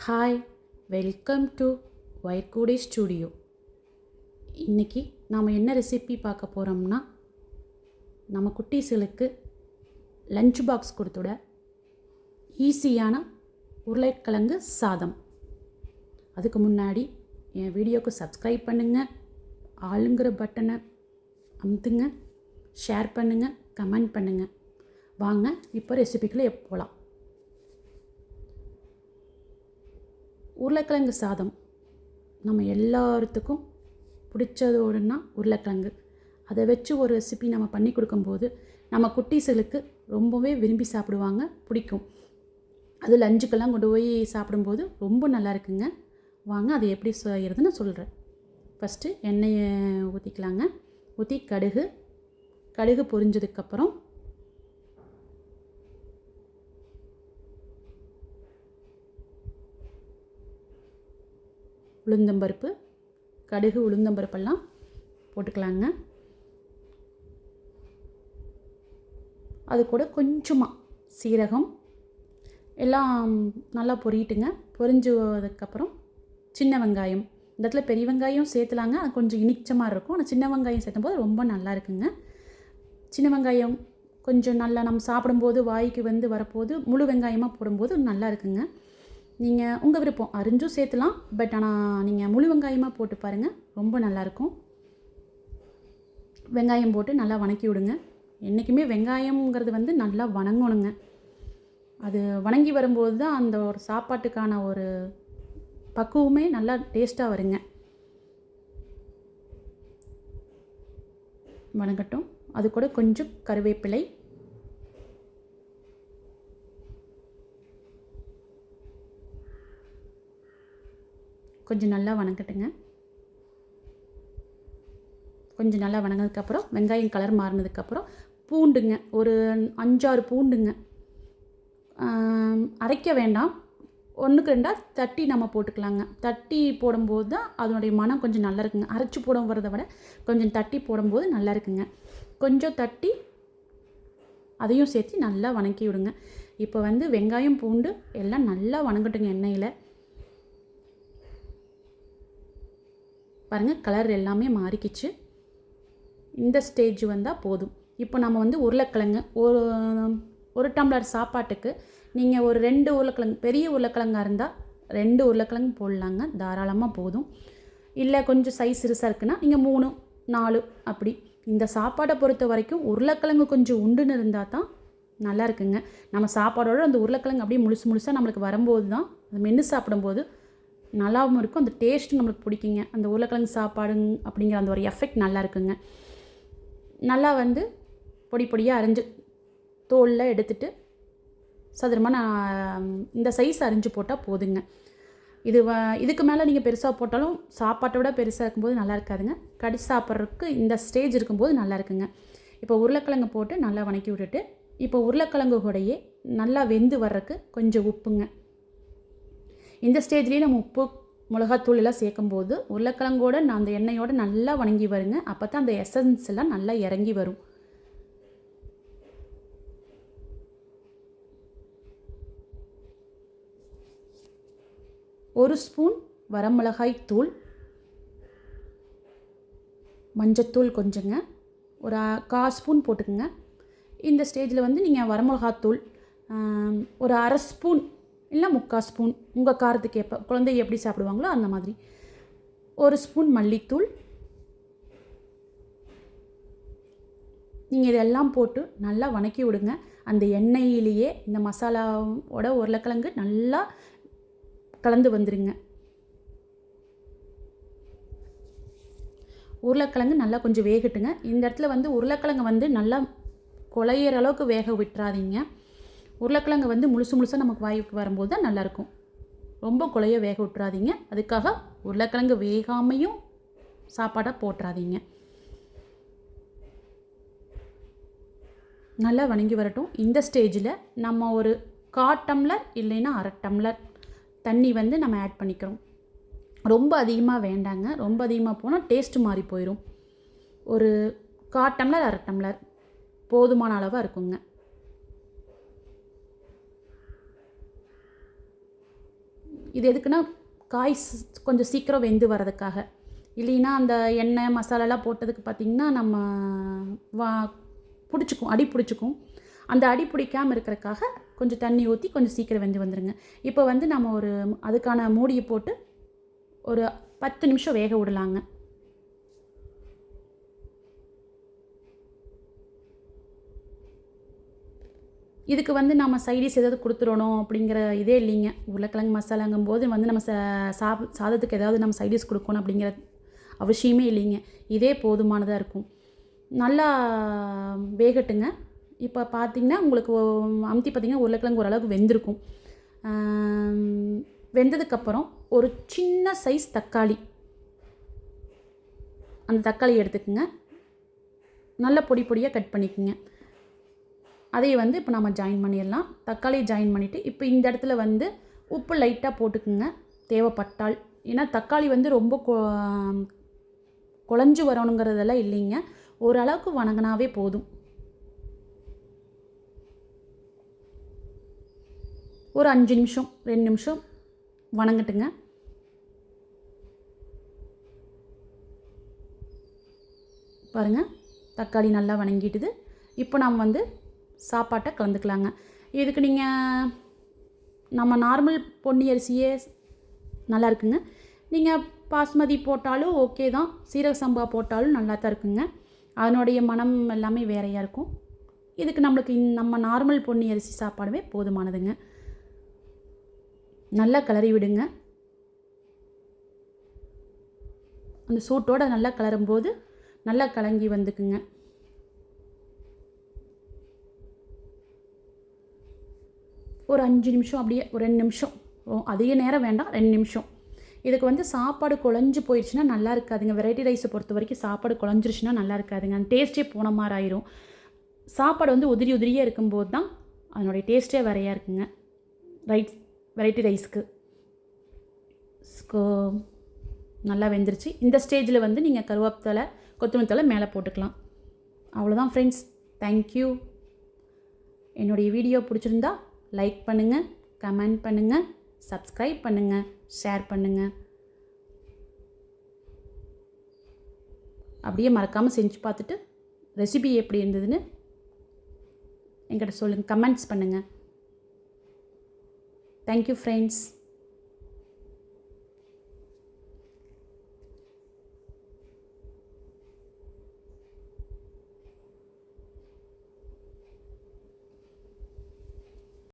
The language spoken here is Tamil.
ஹாய், வெல்கம் டு வைர்கூடே ஸ்டூடியோ. இன்றைக்கி நாம் என்ன ரெசிபி பார்க்க போகிறோம்னா, நம்ம குட்டீஸுகளுக்கு லஞ்ச் பாக்ஸ் கொடுத்துட ஈஸியான உருளைக்கிழங்கு சாதம். அதுக்கு முன்னாடி என் வீடியோவுக்கு சப்ஸ்கிரைப் பண்ணுங்கள், ஆளுங்கிற பட்டனை அமுத்துங்க, ஷேர் பண்ணுங்கள், கமெண்ட் பண்ணுங்கள். வாங்க இப்போ ரெசிபிக்குள்ளே போகலாம். உருளைக்கிழங்கு சாதம் நம்ம எல்லாத்துக்கும் பிடிச்சதோடுன்னா உருளைக்கிழங்கு. அதை வச்சு ஒரு ரெசிபி நம்ம பண்ணி கொடுக்கும்போது நம்ம குட்டீஸுகளுக்கு ரொம்பவே விரும்பி சாப்பிடுவாங்க, பிடிக்கும். அது லஞ்சுக்கெல்லாம் கொண்டு போய் சாப்பிடும்போது ரொம்ப நல்லா இருக்குங்க. வாங்க அதை எப்படி செய்கிறதுன்னு சொல்கிறேன். ஃபஸ்ட்டு எண்ணெயை ஊற்றிக்கலாங்க. ஊற்றி கடுகு பொரிஞ்சதுக்கப்புறம் உளுந்தம்பருப்பு, கடுகு உளுந்தம்பருப்பெல்லாம் போட்டுக்கலாங்க. அது கூட கொஞ்சமாக சீரகம் எல்லாம் நல்லா பொரிட்டுங்க. பொரிஞ்சதுக்கப்புறம் சின்ன வெங்காயம், இந்த இடத்துல பெரிய வெங்காயம் சேர்த்துலாங்க, அது கொஞ்சம் இனிச்ச மாதிரி இருக்கும். ஆனால் சின்ன வெங்காயம் சேர்த்தும்போது ரொம்ப நல்லா இருக்குங்க. சின்ன வெங்காயம் கொஞ்சம் நல்லா நம்ம சாப்பிடும்போது வாய்க்கு வரப்போது முழு வெங்காயமாக போடும்போது நல்லா இருக்குங்க. நீங்கள் உங்கள் விருப்பம், அரிஞ்சும் சேர்த்துலாம், பட் ஆனால் நீங்கள் முழு வெங்காயமாக போட்டு பாருங்கள், ரொம்ப நல்லாயிருக்கும். வெங்காயம் போட்டு நல்லா வணக்கி விடுங்க. என்றைக்குமே வெங்காயங்கிறது நல்லா வணங்கணுங்க. அது வணங்கி வரும்போது தான் அந்த ஒரு சாப்பாட்டுக்கான ஒரு பக்குவமே நல்லா டேஸ்ட்டாக வருங்க. வணங்கட்டும். அது கூட கொஞ்சம் கருவேப்பிலை, கொஞ்சம் நல்லா வணங்கட்டுங்க. கொஞ்சம் நல்லா வணங்கினதுக்கப்புறம் வெங்காயம் கலர் மாறினதுக்கப்புறம் பூண்டுங்க, ஒரு 5-6 பூண்டுங்க. அரைக்க வேண்டாம், 1க்கு 2 தட்டி நம்ம போட்டுக்கலாங்க. தட்டி போடும்போது தான் அதனுடைய மனம் கொஞ்சம் நல்லா இருக்குங்க. அரைச்சி போடுறத விட கொஞ்சம் தட்டி போடும்போது நல்லா இருக்குங்க. கொஞ்சம் தட்டி அதையும் சேர்த்து நல்லா வணக்கி விடுங்க. இப்போ வெங்காயம் பூண்டு எல்லாம் நல்லா வணங்கட்டுங்க எண்ணெயில். பாருங்கள், கலர் எல்லாமே மாறிக்கிச்சு. இந்த ஸ்டேஜ் வந்தால் போதும். இப்போ நம்ம உருளைக்கிழங்கு ஒரு டம்ளர் சாப்பாட்டுக்கு நீங்கள் ஒரு 2 உருளைக்கிழங்கு, பெரிய உருளைக்கிழங்காக இருந்தால் 2 உருளைக்கிழங்கு போடலாங்க, தாராளமாக போதும். இல்லை கொஞ்சம் சைஸ் சிறுசாக இருக்குன்னா நீங்கள் 3, 4 அப்படி. இந்த சாப்பாடை பொறுத்த வரைக்கும் உருளைக்கிழங்கு கொஞ்சம் உண்டுன்னு இருந்தால் தான் நல்லா இருக்குங்க. நம்ம சாப்பாடோடு அந்த உருளைக்கிழங்கு அப்படியே முழுசாக நம்மளுக்கு வரும்போது தான் அது மென்று சாப்பிடும்போது நல்லாவும் இருக்கும். அந்த டேஸ்ட்டு நம்மளுக்கு பிடிக்குங்க. அந்த உருளைக்கிழங்கு சாப்பாடு அப்படிங்கிற அந்த ஒரு எஃபெக்ட் நல்லா இருக்குங்க. நல்லா பொடி பொடியாக அரிஞ்சு தோலில் எடுத்துட்டு சதுரமாக நான் இந்த சைஸ் அரிஞ்சு போட்டால் போதுங்க. இதுக்கு மேலே நீங்கள் பெருசாக போட்டாலும் சாப்பாட்டை விட பெருசாக இருக்கும்போது நல்லா இருக்காதுங்க. கடிச்சு சாப்பிட்றதுக்கு இந்த ஸ்டேஜ் இருக்கும்போது நல்லா இருக்குங்க. இப்போ உருளைக்கிழங்கு போட்டு நல்லா வணக்கி விட்டுட்டு, இப்போ உருளைக்கிழங்கு கூடையே நல்லா வெந்து வர்றதுக்கு கொஞ்சம் உப்புங்க. இந்த ஸ்டேஜ்லேயே நம்ம உப்பு, மிளகாத்தூள் எல்லாம் சேர்க்கும்போது உருளைக்கிழங்கோடு அந்த எண்ணெயோடு நல்லா வணங்கி வருங்க. அப்போ தான் அந்த எசன்ஸ் எல்லாம் நல்லா இறங்கி வரும். ஒரு ஸ்பூன் வரமிளகாய் தூள், மஞ்சத்தூள் கொஞ்சங்க, ஒரு 1/4 ஸ்பூன் போட்டுக்குங்க. இந்த ஸ்டேஜில் நீங்கள் வரமிளகாத்தூள் ஒரு 1/2 ஸ்பூன் இல்லை 3/4 ஸ்பூன், உங்கள் காரத்துக்கு ஏற்ப, குழந்தை எப்படி சாப்பிடுவாங்களோ அந்த மாதிரி, 1 ஸ்பூன் மல்லித்தூள். நீங்கள் இதெல்லாம் போட்டு நல்லா வணக்கி விடுங்க. அந்த எண்ணெயிலேயே இந்த மசாலாவோட உருளைக்கிழங்கு நல்லா கலந்து வந்துடுங்க. உருளைக்கிழங்கு நல்லா கொஞ்சம் வேகட்டுங்க. இந்த இடத்துல உருளைக்கிழங்கு நல்லா குழையிற அளவுக்கு வேக விட்டுறாதீங்க. உருளைக்கிழங்கு முழுசாக நமக்கு வாய்க்கு வரும்போது தான் நல்லாயிருக்கும். ரொம்ப குழைய வேக விட்டுறாதீங்க. அதுக்காக உருளைக்கிழங்கு வேகாமையும் சாப்பாடாக போட்டுறாதீங்க. நல்லா வணங்கி வரட்டும். இந்த ஸ்டேஜில் நம்ம ஒரு 1/4 டம்ளர் இல்லைன்னா 1/2 டம்ளர் தண்ணி நம்ம ஆட் பண்ணிக்கிறோம். ரொம்ப அதிகமாக வேண்டாங்க. ரொம்ப அதிகமாக போனால் டேஸ்ட்டு மாறி போயிடும். ஒரு 1/4 டம்ளர் 1/2 டம்ளர் போதுமான அளவாக இருக்குங்க. இது எதுக்குன்னா காய் கொஞ்சம் சீக்கிரம் வெந்து வர்றதுக்காக. இல்லைன்னா அந்த எண்ணெய் மசாலாலாம் போட்டதுக்கு பார்த்திங்கன்னா நம்ம பிடிச்சிக்கும், அடி பிடிச்சிக்கும். அந்த அடி பிடிக்காமல் இருக்கிறதுக்காக கொஞ்சம் தண்ணி ஊற்றி கொஞ்சம் சீக்கிரம் வெந்து வந்துடுங்க. இப்போ வந்து நம்ம அதுக்கான மூடியை போட்டு ஒரு 10 நிமிஷம் வேக விடலாங்க. இதுக்கு வந்து நம்ம சைடிஷ் ஏதாவது கொடுத்துடணும் அப்படிங்கிற இதே இல்லைங்க. உருளைக்கிழங்கு மசாலாங்கும் போது வந்து நம்ம சாதத்துக்கு ஏதாவது நம்ம சைடிஷ் கொடுக்கணும் அப்படிங்கிற அவசியமே இல்லைங்க. இதே போதுமானதாக இருக்கும். நல்லா வேகட்டுங்க. இப்போ பார்த்திங்கன்னா உங்களுக்கு அமுத்தி பார்த்திங்கன்னா உருளைக்கிழங்கு ஓரளவுக்கு வெந்திருக்கும். வெந்ததுக்கப்புறம் ஒரு சின்ன சைஸ் தக்காளி, அந்த தக்காளி எடுத்துக்குங்க. நல்ல பொடி பொடியாக கட் பண்ணிக்கோங்க. அதையே வந்து இப்போ நம்ம ஜாயின் பண்ணிடலாம். தக்காளியை ஜாயின் பண்ணிவிட்டு இப்போ இந்த இடத்துல வந்து உப்பு லைட்டாக போட்டுக்குங்க தேவைப்பட்டால். ஏன்னா தக்காளி வந்து ரொம்ப குழஞ்சு வரணுங்கிறதெல்லாம் இல்லைங்க. ஓரளவுக்கு வணங்கினாவே போதும். ஒரு 5 நிமிஷம் 2 நிமிஷம் வணங்கட்டுங்க. பாருங்கள், தக்காளி நல்லா வணங்கிட்டுது. இப்போ நம்ம வந்து சாப்பாட்டை கலந்துக்கலாங்க. இதுக்கு நீங்கள் நம்ம நார்மல் பொன்னி அரிசியே நல்லா இருக்குங்க. நீங்கள் பாஸ்மதி போட்டாலும் ஓகே தான், சீரக சம்பா போட்டாலும் நல்லா தான் இருக்குங்க. அதனுடைய மனம் எல்லாமே வேறையாக இருக்கும். இதுக்கு நம்மளுக்கு நம்ம நார்மல் பொன்னி அரிசி சாப்பாடுவே போதுமானதுங்க. நல்லா கிளறி விடுங்க. அந்த சூட்டோடு நல்லா கிளறும்போது நல்லா கலங்கி வந்துக்குங்க. ஒரு 5 நிமிஷம் அப்படியே ஒரு 2 நிமிஷம், அதிக நேரம் வேண்டாம், 2 நிமிஷம். இதுக்கு வந்து சாப்பாடு குழஞ்சி போயிடுச்சுன்னா நல்லா இருக்காதுங்க. வெரைட்டி ரைஸை பொறுத்த வரைக்கும் சாப்பாடு குழஞ்சிருச்சுன்னா நல்லா இருக்காதுங்க. அந்த டேஸ்ட்டே போன மாதிரி ஆயிரும். சாப்பாடு வந்து உதிரி உதிரியாக இருக்கும்போது தான் அதனுடைய டேஸ்ட்டே வேறையாக இருக்குங்க வெரைட்டி ரைஸ்க்கு. நல்லா வெந்துருச்சு. இந்த ஸ்டேஜில் வந்து நீங்கள் கருவேப்பிலை, கொத்தமல்லி தழை மேலே போட்டுக்கலாம். அவ்வளோதான் ஃப்ரெண்ட்ஸ். தேங்க்யூ. என்னுடைய வீடியோ பிடிச்சிருந்தா லைக் பண்ணுங்கள், கமெண்ட் பண்ணுங்கள், சப்ஸ்கிரைப் பண்ணுங்கள், ஷேர் பண்ணுங்கள். அப்படியே மறக்காமல் செஞ்சு பார்த்துட்டு ரெசிபி எப்படி இருந்ததுன்னு என்கிட்ட சொல்லுங்கள், கமெண்ட்ஸ் பண்ணுங்கள். Thank you friends.